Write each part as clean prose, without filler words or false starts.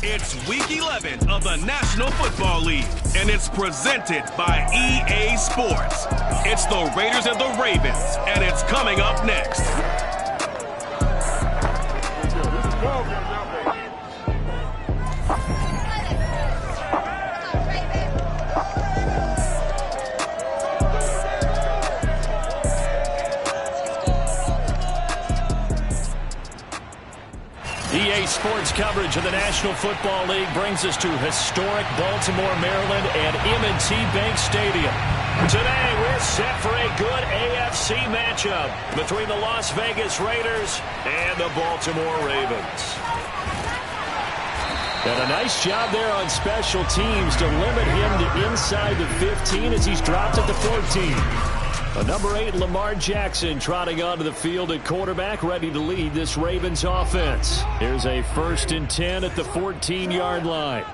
It's Week 11 of the National Football League, and it's presented by EA Sports. It's the Raiders and the Ravens, and it's coming up next. EA Sports coverage of the National Football League brings us to historic Baltimore, Maryland and M&T Bank Stadium. Today, we're set for a good AFC matchup between the Las Vegas Raiders and the Baltimore Ravens. And a nice job there on special teams to limit him to inside the 15 as he's dropped at the 14. A number 8, Lamar Jackson, trotting onto the field at quarterback, ready to lead this Ravens offense. Here's a 1st and 10 at the 14-yard line.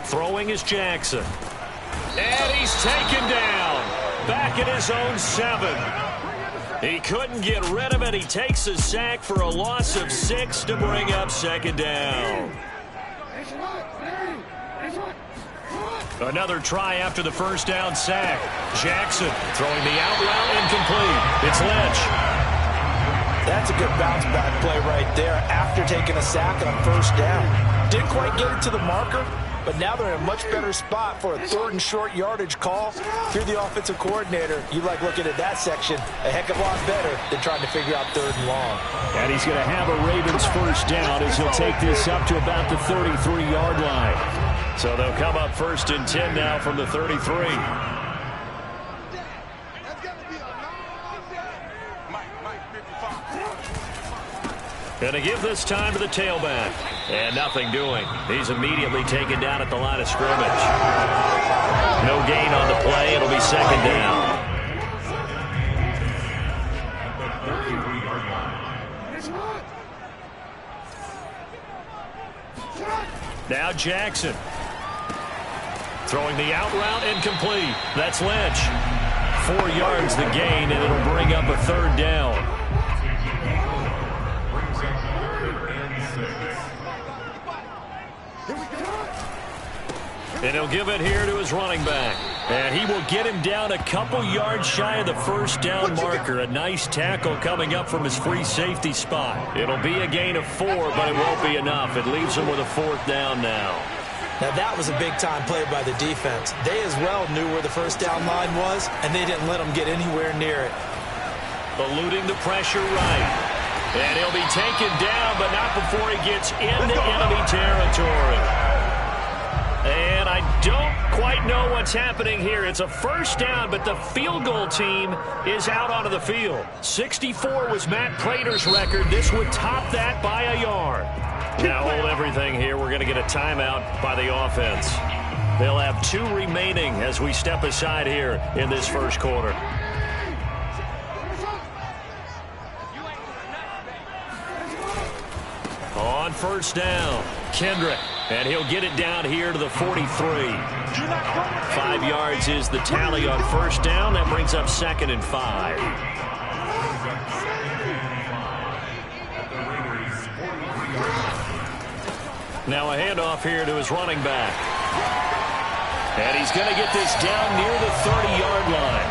Throwing is Jackson. And he's taken down. Back at his own 7. He couldn't get rid of it. He takes a sack for a loss of 6 to bring up 2nd down. Another try after the 1st down sack. Jackson throwing the out route incomplete. It's Lynch. That's a good bounce back play right there after taking a sack on 1st down. Didn't quite get it to the marker, but now they're in a much better spot for a 3rd and short yardage call. If you're the offensive coordinator, you like looking at that section a heck of a lot better than trying to figure out 3rd and long. And he's going to have a Ravens 1st down as he'll take this up to about the 33-yard line. So they'll come up 1st and 10 now from the 33. Going to give this time to the tailback. And nothing doing. He's immediately taken down at the line of scrimmage. No gain on the play. It'll be 2nd down. Now Jackson. Throwing the out route incomplete. That's Lynch. 4 yards the gain, and it'll bring up a 3rd down. And he'll give it here to his running back. And he will get him down a couple yards shy of the 1st down marker. A nice tackle coming up from his free safety spot. It'll be a gain of 4, but it won't be enough. It leaves him with a 4th down now. Now that was a big-time play by the defense. They as well knew where the 1st down line was, and they didn't let him get anywhere near it. Eluding the pressure right. And he'll be taken down, but not before he gets into enemy territory. And I don't quite know what's happening here. It's a 1st down, but the field goal team is out onto the field. 64 was Matt Prater's record. This would top that by a yard. Now hold everything here. We're going to get a timeout by the offense. They'll have 2 remaining as we step aside here in this 1st quarter. On 1st down, Kendrick. And he'll get it down here to the 43. 5 yards is the tally on 1st down. That brings up 2nd and 5. Now a handoff here to his running back. And he's going to get this down near the 30-yard line.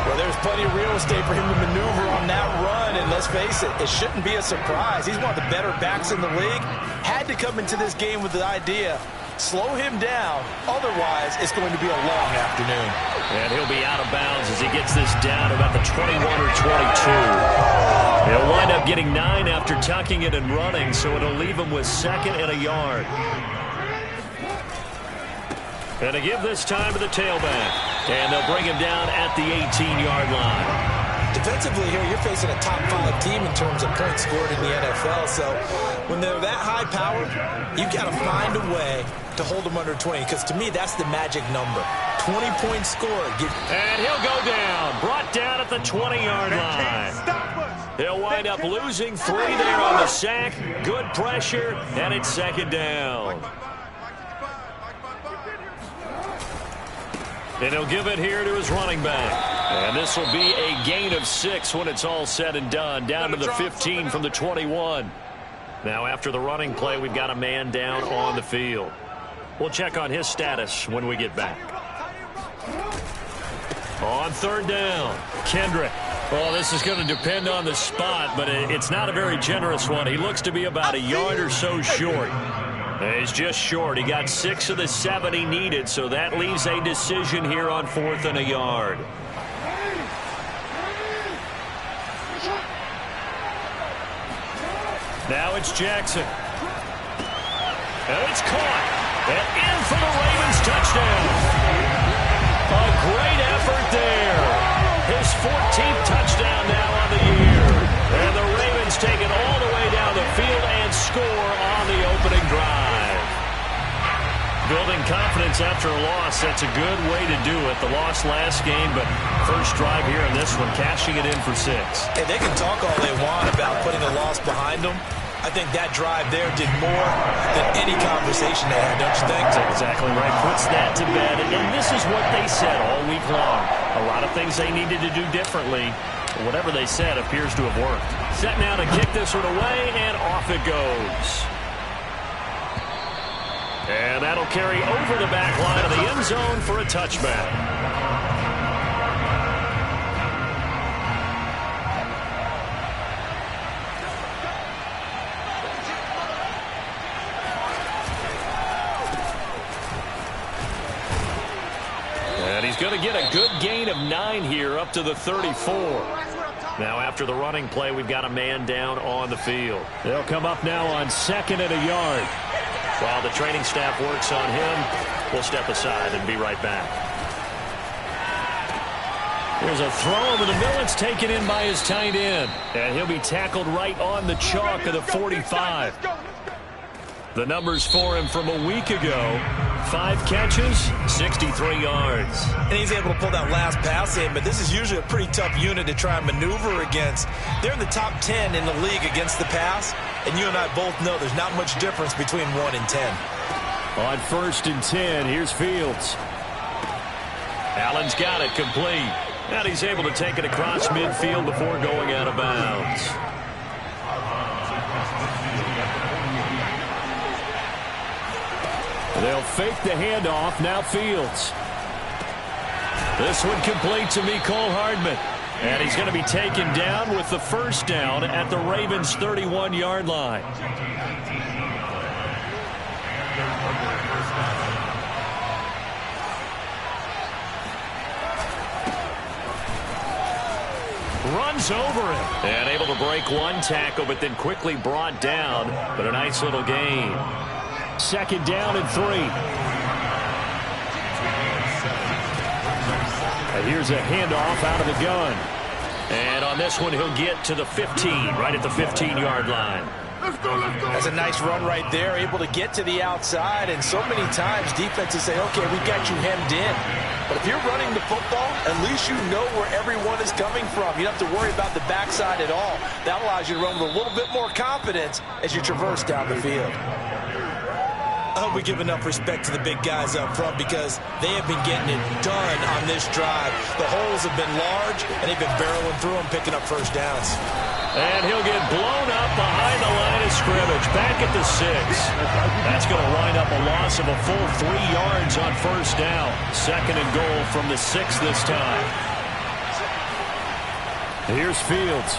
Well, there's plenty of real estate for him to maneuver on that run, and let's face it, it shouldn't be a surprise. He's one of the better backs in the league. Had to come into this game with the idea, slow him down, otherwise it's going to be a long afternoon. And he'll be out of bounds as he gets this down about the 21 or 22. He'll wind up getting 9 after tucking it and running, so it'll leave him with 2nd and a yard. And to give this time to the tailback. And they'll bring him down at the 18-yard line. Defensively here, you're facing a top 5 team in terms of points scored in the NFL. So when they're that high powered, you got to find a way to hold them under 20. Because to me, that's the magic number. 20 points scored. And he'll go down. Brought down at the 20-yard line. He'll wind up losing 3 there on the sack. Good pressure, and it's 2nd down. And he'll give it here to his running back. And this will be a gain of 6 when it's all said and done. Down to the 15 from the 21. Now after the running play, we've got a man down on the field. We'll check on his status when we get back. On third down, Kendrick. Well, this is going to depend on the spot, but it's not a very generous one. He looks to be about a yard or so short. He's just short. He got 6 of the 7 he needed, so that leaves a decision here on 4th and a yard. Now it's Jackson. And it's caught. And in for the Ravens touchdown. A great effort there. His 14th touchdown now on the year. And the Ravens take it all the way down the field and score on the opening drive. Building confidence after a loss, that's a good way to do it. The loss last game, but first drive here in this one, cashing it in for 6. Hey, they can talk all they want about putting a loss behind them. I think that drive there did more than any conversation they had, don't you think? That's exactly right. Puts that to bed. And this is what they said all week long. A lot of things they needed to do differently. Whatever they said appears to have worked. Set now to kick this one away, and off it goes. And that'll carry over the back line of the end zone for a touchback. And he's going to get a good gain of 9 here up to the 34. Now after the running play, we've got a man down on the field. They'll come up now on 2nd and a yard. While the training staff works on him, we'll step aside and be right back. There's a throw over the middle. It's taken in by his tight end. And he'll be tackled right on the chalk of the 45. The numbers for him from a week ago: 5 catches, 63 yards. And he's able to pull that last pass in, but this is usually a pretty tough unit to try and maneuver against. They're in the top 10 in the league against the pass, and you and I both know there's not much difference between 1 and 10. On 1st and 10, here's Fields. Allen's got it complete. And he's able to take it across midfield before going out of bounds. They'll fake the handoff. Now Fields. This one complete to Mecole Hardman. And he's going to be taken down with the first down at the Ravens' 31-yard line. Runs over him. And able to break one tackle, but then quickly brought down. But a nice little gain. 2nd down and 3. And here's a handoff out of the gun. And on this one, he'll get to the 15, right at the 15-yard line. That's a nice run right there, able to get to the outside. And so many times defenses say, okay, we got you hemmed in. But if you're running the football, at least you know where everyone is coming from. You don't have to worry about the backside at all. That allows you to run with a little bit more confidence as you traverse down the field. I hope we give enough respect to the big guys up front because they have been getting it done on this drive. The holes have been large, and they've been barreling through them, picking up first downs. And he'll get blown up behind the line of scrimmage, back at the 6. That's going to wind up a loss of a full 3 yards on first down. 2nd and goal from the 6 this time. Here's Fields.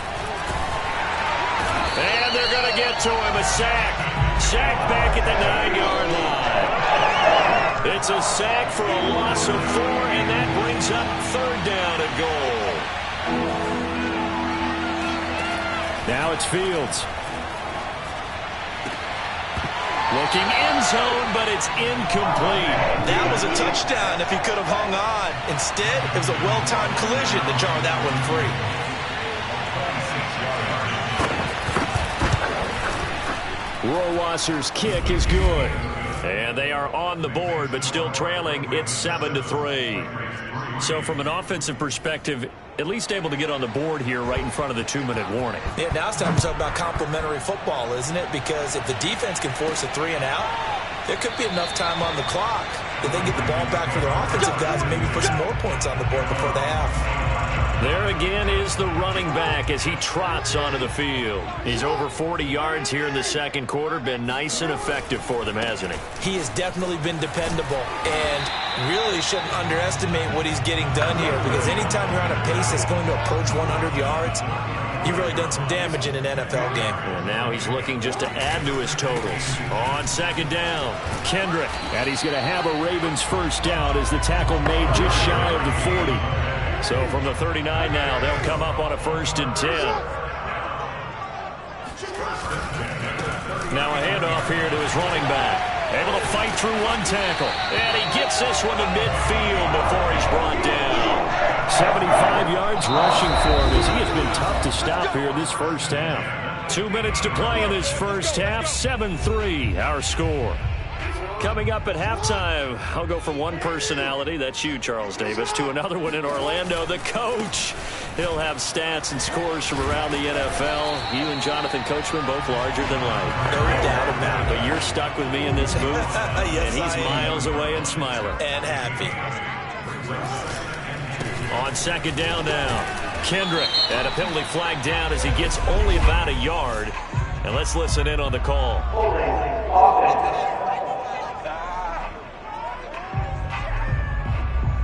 And they're going to get to him, a sack. Sack back at the 9-yard line. It's a sack for a loss of 4, and that brings up 3rd down and goal. Now it's Fields. Looking end zone, but it's incomplete. That was a touchdown if he could have hung on. Instead, it was a well-timed collision to jar that one free. Rohrwasser's kick is good. And they are on the board, but still trailing. It's 7-3. So from an offensive perspective, at least able to get on the board here right in front of the 2-minute warning. Yeah, now it's time to talk about complementary football, isn't it? Because if the defense can force a 3 and out, there could be enough time on the clock if they get the ball back for their offensive guys and maybe put some more points on the board before the half. There again is the running back as he trots onto the field. He's over 40 yards here in the second quarter. Been nice and effective for them, hasn't he? He has definitely been dependable, and really shouldn't underestimate what he's getting done here, because anytime you're on a pace that's going to approach 100 yards, you've really done some damage in an NFL game. And now he's looking just to add to his totals. On second down, Kendrick. And he's going to have a Ravens first down as the tackle made just shy of the 40. So from the 39 now, they'll come up on a 1st and 10. Now a handoff here to his running back. Able to fight through one tackle. And he gets this one to midfield before he's brought down. 75 yards rushing for him as he has been tough to stop here this first half. 2 minutes to play in this first half. 7-3 our score. Coming up at halftime, I'll go from one personality, that's you, Charles Davis, to another one in Orlando, the coach. He'll have stats and scores from around the NFL. You and Jonathan Coachman both larger than life. No doubt about it. But you're stuck with me in this booth, yes, and he's miles away and smiling. And happy. On second down now, Kendrick, and a penalty flag down as he gets only about a yard. And let's listen in on the call.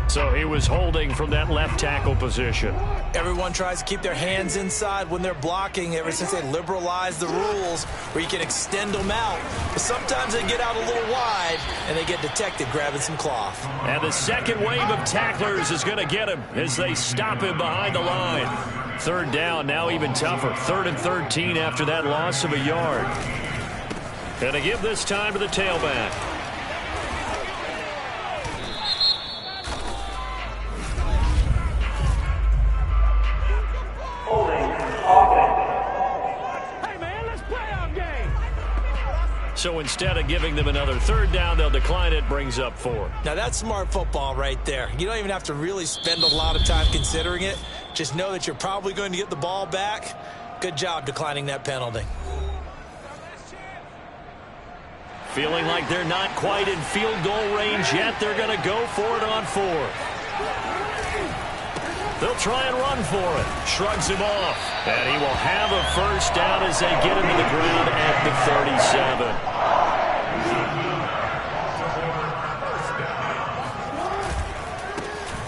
So he was holding from that left tackle position. Everyone tries to keep their hands inside when they're blocking ever since they liberalized the rules where you can extend them out. But sometimes they get out a little wide and they get detected grabbing some cloth. And the second wave of tacklers is going to get him as they stop him behind the line. Third down, now even tougher. 3rd and 13 after that loss of a yard. And to give this time to the tailback. So instead of giving them another 3rd down, they'll decline it, brings up 4. Now that's smart football right there. You don't even have to really spend a lot of time considering it. Just know that you're probably going to get the ball back. Good job declining that penalty. Feeling like they're not quite in field goal range yet. They're going to go for it on 4th. They'll try and run for it. Shrugs him off. And he will have a first down as they get him to the ground at the 37.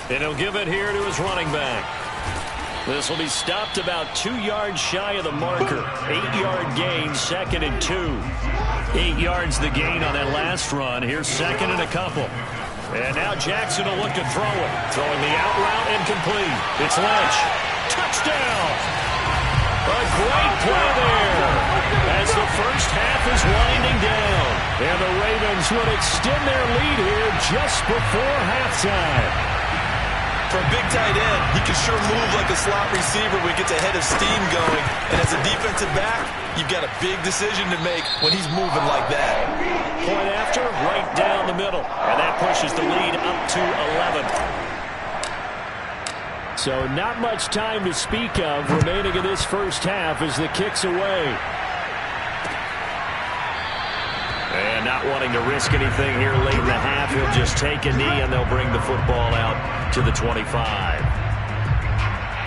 And he'll give it here to his running back. This will be stopped about 2 yards shy of the marker. 8-yard gain, 2nd and 2. 8 yards the gain on that last run. Here's 2nd and a couple. And now Jackson will look to throw it. Throwing the out route incomplete. It's Lynch. Touchdown! A great play there as the first half is winding down. And the Ravens would extend their lead here just before halftime. For a big tight end, he can sure move like a slot receiver when he gets a head of steam going. And as a defensive back, you've got a big decision to make when he's moving like that. Point after, right down the middle. And that pushes the lead up to 11. So not much time to speak of remaining in this first half as the kick's away. And not wanting to risk anything here late in the half, he'll just take a knee and they'll bring the football out to the 25.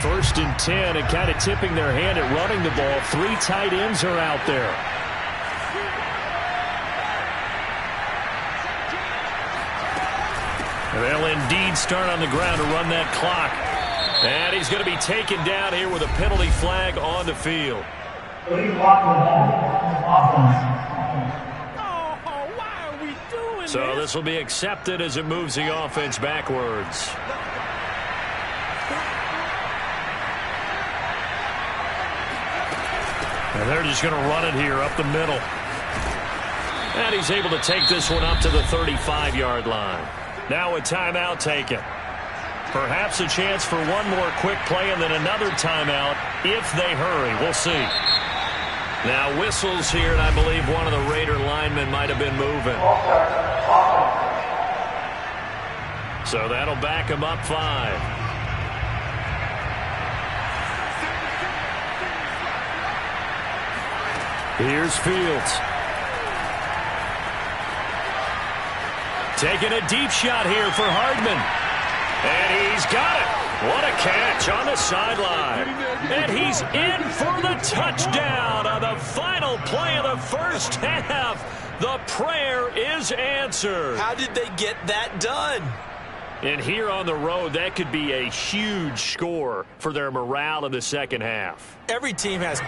1st and 10 and kind of tipping their hand at running the ball. 3 tight ends are out there. And they'll indeed start on the ground to run that clock. And he's going to be taken down here with a penalty flag on the field. So this will be accepted as it moves the offense backwards. And they're just going to run it here up the middle. And he's able to take this one up to the 35-yard line. Now a timeout taken. Perhaps a chance for one more quick play and then another timeout if they hurry. We'll see. Now whistles here, and I believe one of the Raider linemen might have been moving. So that'll back him up 5. Here's Fields. Taking a deep shot here for Hardman. And he's got it. What a catch on the sideline. And he's in for the touchdown on the final play of the first half. The prayer is answered. How did they get that done? And here on the road, that could be a huge score for their morale in the second half. Every team has...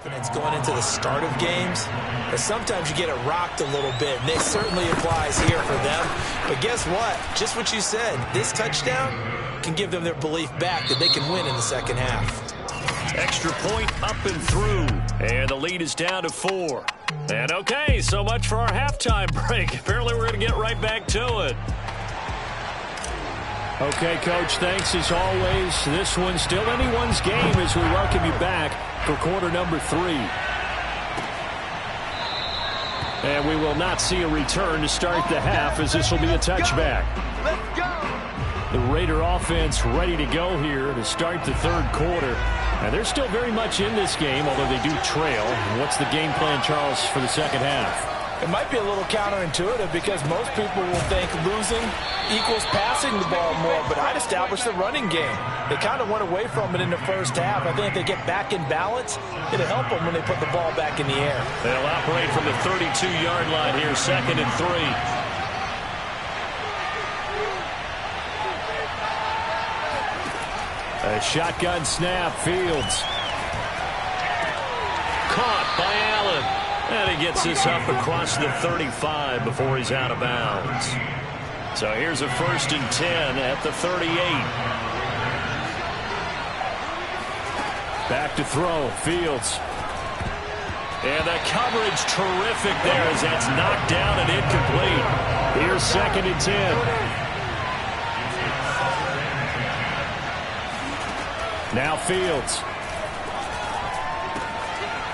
confidence going into the start of games, but sometimes you get it rocked a little bit, and it certainly applies here for them. But guess what? Just what you said, this touchdown can give them their belief back that they can win in the second half. Extra point up and through, and the lead is down to 4. And okay, so much for our halftime break. Apparently we're going to get right back to it. Okay, Coach, thanks as always. This one's still anyone's game as we welcome you back for quarter number 3. And we will not see a return to start the half, as this will be a touchback. Let's go! The Raider offense ready to go here to start the third quarter. And they're still very much in this game, although they do trail. What's the game plan, Charles, for the second half? It might be a little counterintuitive because most people will think losing equals passing the ball more, but I'd establish the running game. They kind of went away from it in the first half. I think if they get back in balance, it'll help them when they put the ball back in the air. They'll operate from the 32-yard line here, 2nd and 3. A shotgun snap, Fields. Caught by Allen. And he gets this up across the 35 before he's out of bounds. So here's a 1st and 10 at the 38. Back to throw, Fields. And the coverage terrific there as that's knocked down and incomplete. Here's 2nd and 10. Now Fields.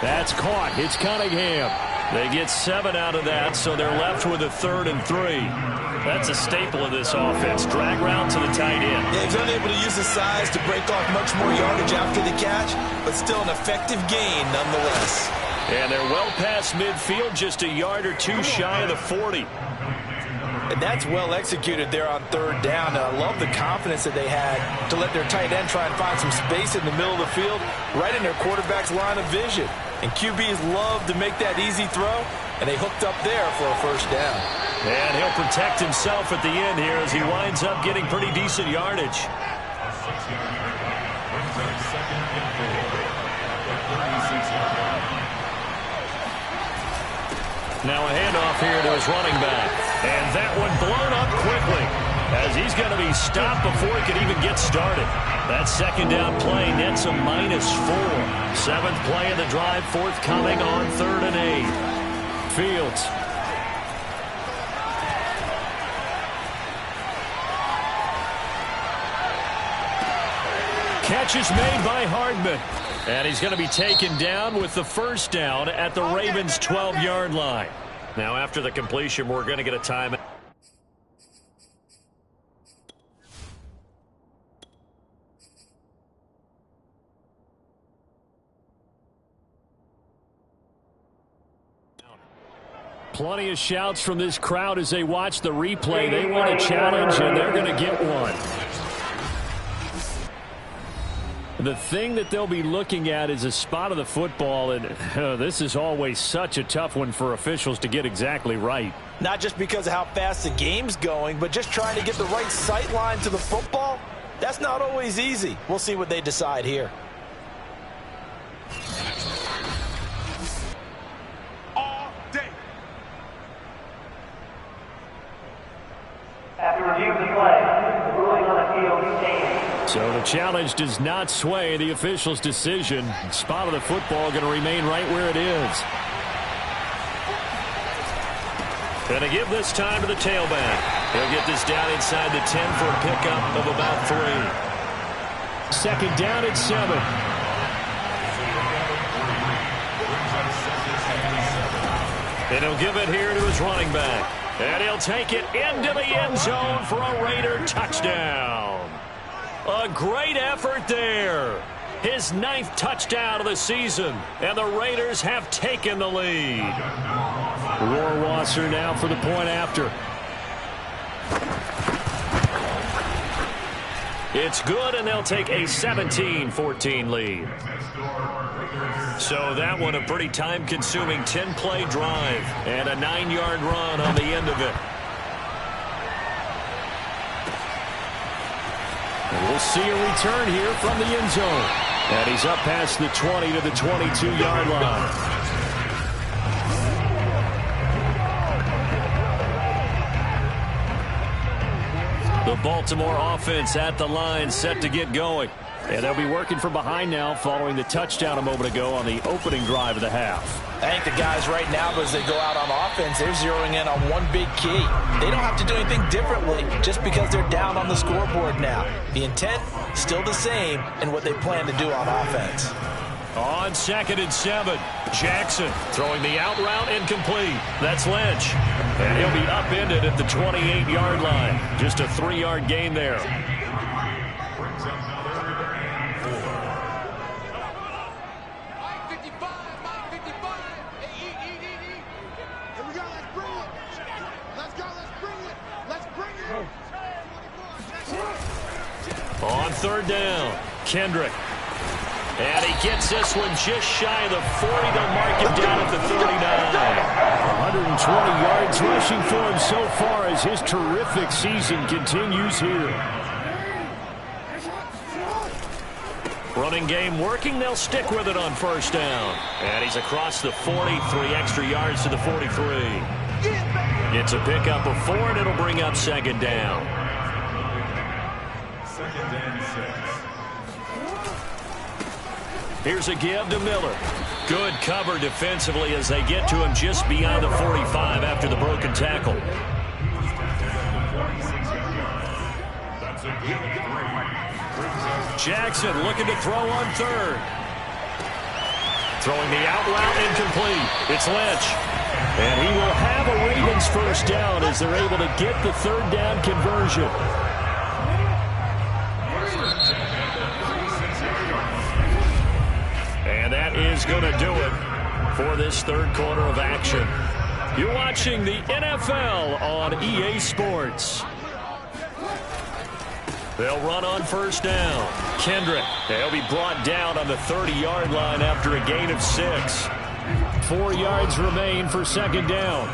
That's caught. It's Cunningham. They get 7 out of that, so they're left with a 3rd and 3. That's a staple of this offense. Drag route to the tight end. Yeah, he's unable to use his size to break off much more yardage after the catch, but still an effective gain nonetheless. And they're well past midfield, just a yard or 2 shy of the 40. And that's well executed there on 3rd down. And I love the confidence that they had to let their tight end try and find some space in the middle of the field, right in their quarterback's line of vision. And QBs love to make that easy throw, and they hooked up there for a 1st down. And he'll protect himself at the end here as he winds up getting pretty decent yardage. Now a handoff here to his running back. And that one blown up quickly as he's going to be stopped before he can even get started. That 2nd down play nets a -4. 7th play of the drive, forthcoming on 3rd and 8. Fields. catch is made by Hardman. And he's going to be taken down with the first down at the Ravens' 12-yard line. Now, after the completion, we're going to get a timeout. Plenty of shouts from this crowd as they watch the replay. They want a challenge, and they're going to get one. The thing that they'll be looking at is a spot of the football, and this is always such a tough one for officials to get exactly right. Not just because of how fast the game's going, but just trying to get the right sight line to the football. That's not always easy. We'll see what they decide here. After review of the play, the ruling on the field stands. So the challenge does not sway the official's decision. Spot of the football going to remain right where it is. Going to give this time to the tailback. He'll get this down inside the 10 for a pickup of about 3. Second down at 7. And he'll give it here to his running back. And he'll take it into the end zone for a Raider touchdown. A great effort there. His 9th touchdown of the season. And the Raiders have taken the lead. Rohrwasser now for the point after. It's good, and they'll take a 17-14 lead. So that one a pretty time-consuming 10-play drive and a 9-yard run on the end of it. And we'll see a return here from the end zone. And he's up past the 20 to the 22-yard line. The Baltimore offense at the line, set to get going. And they'll be working from behind now following the touchdown a moment ago on the opening drive of the half. I think the guys right now, as they go out on offense, they're zeroing in on one big key. They don't have to do anything differently just because they're down on the scoreboard now. The intent, still the same in what they plan to do on offense. On 2nd and 7, Jackson throwing the out route incomplete. That's Lynch. And he'll be upended at the 28-yard line. Just a 3-yard gain there. On 3rd down, Kendrick. And he gets this one just shy of the 40. They'll mark him down at the 39. 120 yards rushing for him so far as his terrific season continues here. Running game working. They'll stick with it on 1st down. And he's across the 40, 3 extra yards to the 43. It's a pickup of 4, and it'll bring up 2nd down. Here's a give to Miller. Good cover defensively as they get to him just beyond the 45 after the broken tackle. Jackson looking to throw on 3rd. Throwing the out route incomplete. It's Lynch. And he will have a Ravens 1st down as they're able to get the 3rd down conversion. And that is going to do it for this 3rd quarter of action. You're watching the NFL on EA Sports. They'll run on 1st down. Kendrick, they'll be brought down on the 30-yard line after a gain of 6. 4 yards remain for 2nd down.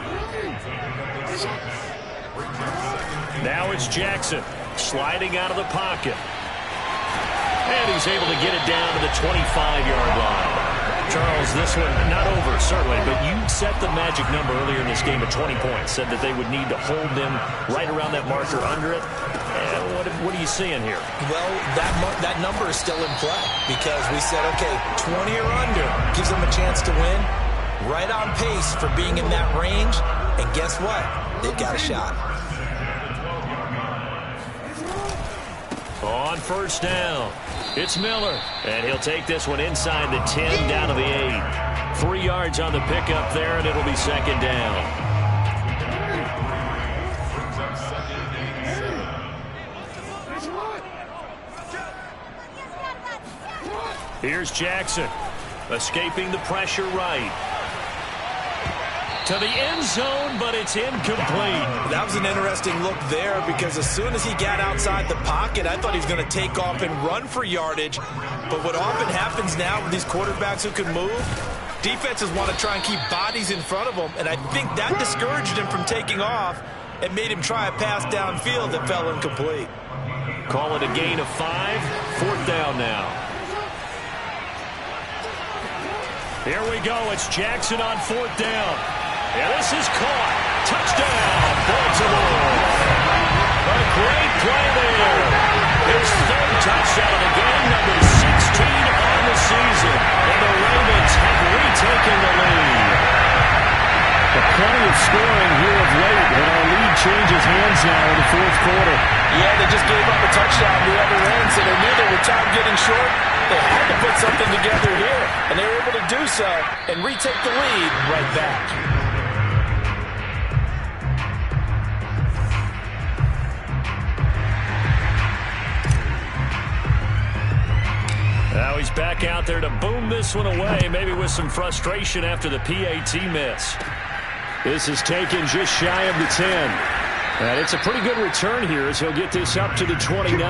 Now it's Jackson sliding out of the pocket. And he's able to get it down to the 25-yard line. Charles, this one not over, certainly, but you set the magic number earlier in this game at 20 points, said that they would need to hold them right around that marker under it. What are you seeing here? Well, that number is still in play because we said, okay, 20 or under gives them a chance to win. Right on pace for being in that range. And guess what? They've got a shot. On first down, it's Miller. And he'll take this one inside the 10, down to the 8. 3 yards on the pickup there, and it'll be second down. Here's Jackson, escaping the pressure right. To the end zone, but it's incomplete. That was an interesting look there because as soon as he got outside the pocket, I thought he was going to take off and run for yardage. But what often happens now with these quarterbacks who can move, defenses want to try and keep bodies in front of them, and I think that discouraged him from taking off and made him try a pass downfield that fell incomplete. Call it a gain of 5, 4th down now. Here we go. It's Jackson on 4th down. And this is caught. Touchdown, Baltimore. A great play there. His 3rd touchdown of the game, number 16 on the season. And the Ravens have retaken the lead. Plenty of scoring here of late, and our lead changes hands now in the 4th quarter. Yeah, they just gave up a touchdown the other end, so they knew that with time getting short, they had to put something together here, and they were able to do so and retake the lead right back. Now he's back out there to boom this one away, maybe with some frustration after the PAT miss. This is taken just shy of the 10. And it's a pretty good return here as he'll get this up to the 29.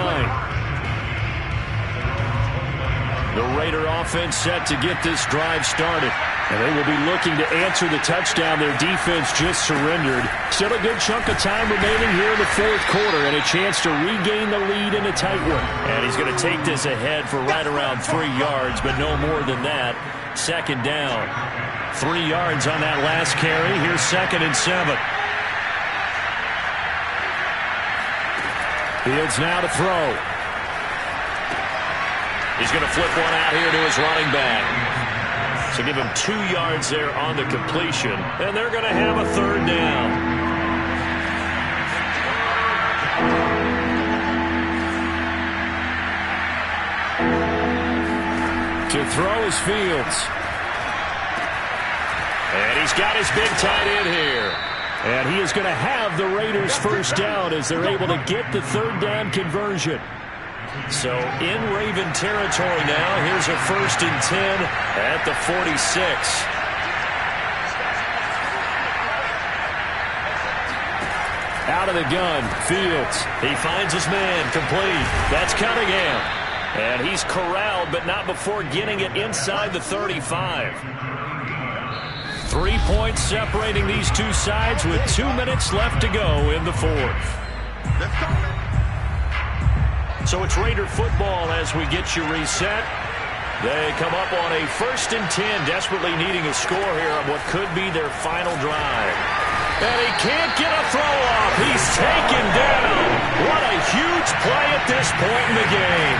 The Raider offense set to get this drive started. And they will be looking to answer the touchdown their defense just surrendered. Still a good chunk of time remaining here in the 4th quarter and a chance to regain the lead in a tight one. And he's going to take this ahead for right around 3 yards, but no more than that. Second down. 3 yards on that last carry. Here's 2nd and 7. Fields now to throw. He's going to flip one out here to his running back. So give him 2 yards there on the completion. And they're going to have a 3rd down. To throw is Fields. And he's got his big tight end here. And he is going to have the Raiders' 1st down as they're able to get the 3rd down conversion. So in Raven territory now. Here's a 1st and 10 at the 46. Out of the gun, Fields. He finds his man, complete. That's Cunningham. And he's corralled, but not before getting it inside the 35. 3 points separating these two sides with 2 minutes left to go in the 4th. So it's Raider football as we get you reset. They come up on a 1st and 10, desperately needing a score here on what could be their final drive. And he can't get a throw off. He's taken down. What a huge play at this point in the game.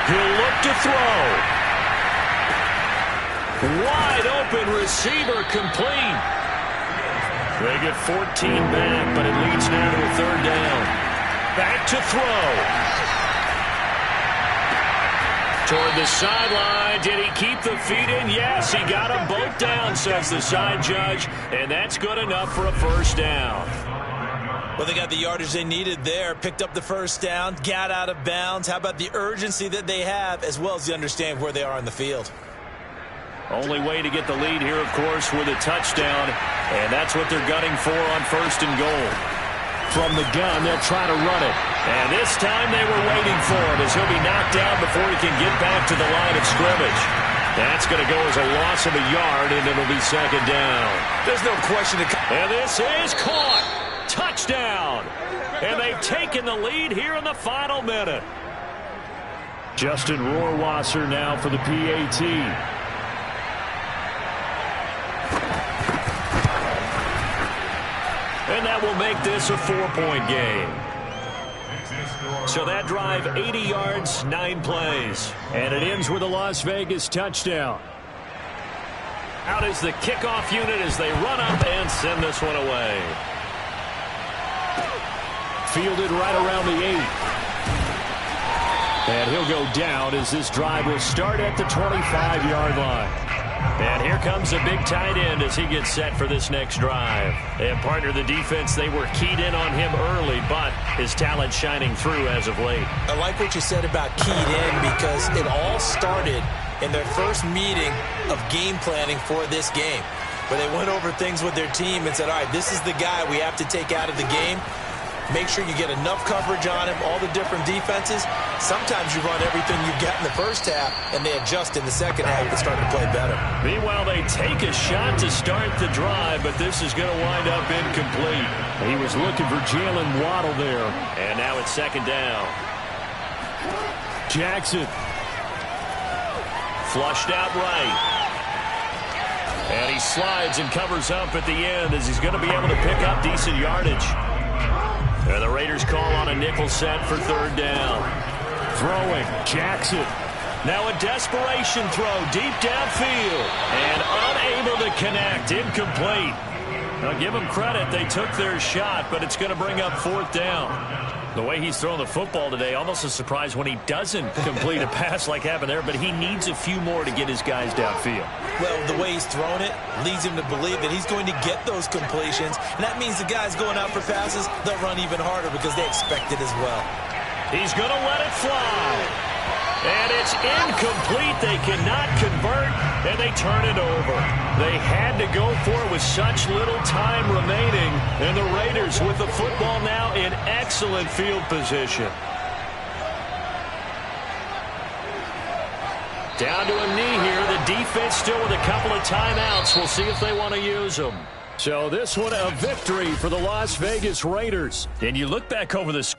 He'll look to throw. Wide open receiver complete. They get 14 back, but it leads now to a 3rd down. Back to throw. Toward the sideline. Did he keep the feet in? Yes, he got them both down, says the side judge. And that's good enough for a 1st down. Well, they got the yardage they needed there. Picked up the 1st down. Got out of bounds. How about the urgency that they have, as well as the understand where they are on the field? Only way to get the lead here, of course, with a touchdown. And that's what they're gunning for on 1st and goal. From the gun, they'll try to run it. And this time they were waiting for him as he'll be knocked down before he can get back to the line of scrimmage. That's going to go as a loss of a yard, and it'll be 2nd down. There's no question. And this is caught. Touchdown. And they've taken the lead here in the final minute. Justin Rohrwasser now for the PAT. And that will make this a 4-point game. So that drive, 80 yards, 9 plays. And it ends with a Las Vegas touchdown. Out is the kickoff unit as they run up and send this one away. Fielded right around the 8. And he'll go down as this drive will start at the 25-yard line. And here comes a big tight end as he gets set for this next drive. And partner, the defense, they were keyed in on him early, but his talent shining through as of late. I like what you said about keyed in because it all started in their first meeting of game planning for this game, where they went over things with their team and said, all right, this is the guy we have to take out of the game. Make sure you get enough coverage on him, all the different defenses. Sometimes you run everything you've got in the first half, and they adjust in the second half to start to play better. Meanwhile, they take a shot to start the drive, but this is going to wind up incomplete. He was looking for Jalen Waddle there. And now it's second down. Jackson. Flushed out right. And he slides and covers up at the end as he's going to be able to pick up decent yardage. And the Raiders call on a nickel set for third down. Throwing, Jackson. Now a desperation throw deep downfield. And unable to connect, incomplete. Now give them credit, they took their shot, but it's going to bring up fourth down. The way he's throwing the football today, almost a surprise when he doesn't complete a pass like happened there, but he needs a few more to get his guys downfield. Well, the way he's thrown it leads him to believe that he's going to get those completions, and that means the guys going out for passes, they'll run even harder because they expect it as well. He's going to let it fly. And it's incomplete. They cannot convert, and they turn it over. They had to go for it with such little time remaining, and the Raiders with the football now in excellent field position. Down to a knee here. The defense still with a couple of timeouts. We'll see if they want to use them. So this one a victory for the Las Vegas Raiders. And you look back over this.